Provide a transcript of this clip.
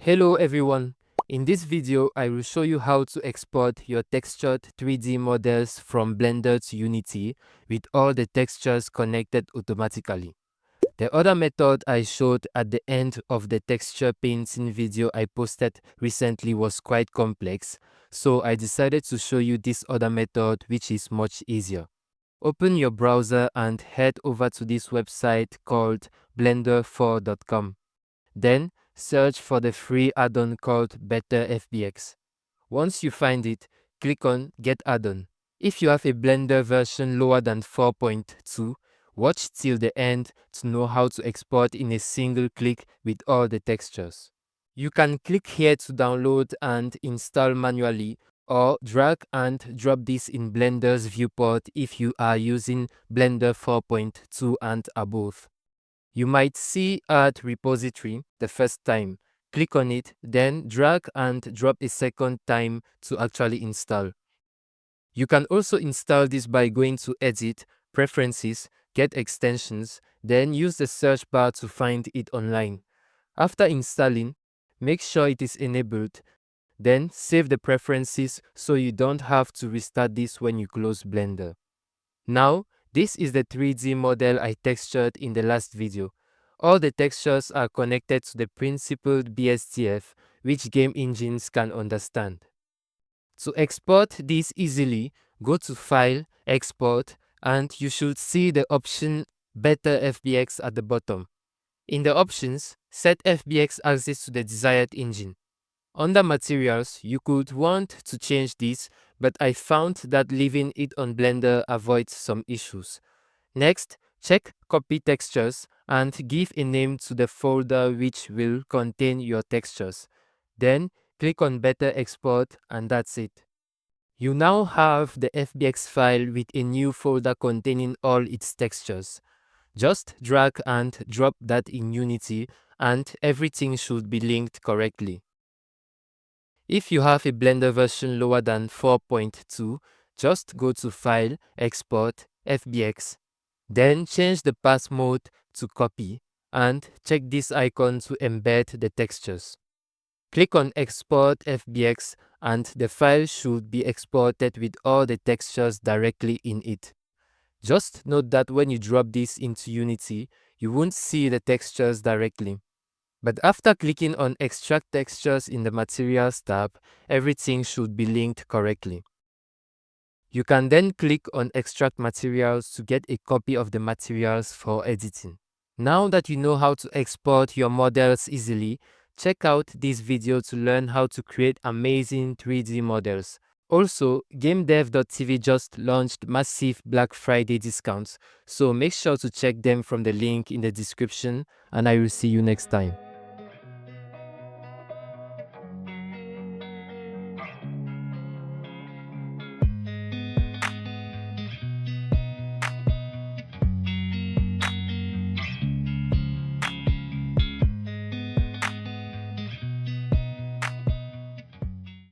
Hello everyone. In this video, I will show you how to export your textured 3D models from Blender to Unity with all the textures connected automatically. The other method I showed at the end of the texture painting video I posted recently was quite complex, so I decided to show you this other method which is much easier. Open your browser and head over to this website called blender4.com. Then search for the free add-on called Better FBX. Once you find it, click on Get Add-on. If you have a Blender version lower than 4.2, watch till the end to know how to export in a single click with all the textures. You can click here to download and install manually, or drag and drop this in Blender's viewport if you are using Blender 4.2 and above. You might see Add Repository the first time. Click on it, then drag and drop a second time to actually install. You can also install this by going to Edit, Preferences, Get Extensions, then use the search bar to find it online. After installing, make sure it is enabled, then save the preferences so you don't have to restart this when you close Blender. Now, this is the 3D model I textured in the last video. All the textures are connected to the principled BSTF, which game engines can understand. To export this easily, go to File, Export, and you should see the option Better FBX at the bottom. In the options, set FBX access to the desired engine. Under Materials, you could want to change this, but I found that leaving it on Blender avoids some issues. Next, check Copy Textures and give a name to the folder which will contain your textures. Then, click on Better Export and that's it. You now have the FBX file with a new folder containing all its textures. Just drag and drop that in Unity and everything should be linked correctly. If you have a Blender version lower than 4.2, just go to File, Export, FBX. Then change the path mode to Copy and check this icon to embed the textures. Click on Export FBX and the file should be exported with all the textures directly in it. Just note that when you drop this into Unity, you won't see the textures directly. But after clicking on Extract Textures in the Materials tab, everything should be linked correctly. You can then click on Extract Materials to get a copy of the materials for editing. Now that you know how to export your models easily, check out this video to learn how to create amazing 3D models. Also, GameDev.tv just launched massive Black Friday discounts, so make sure to check them from the link in the description, and I will see you next time.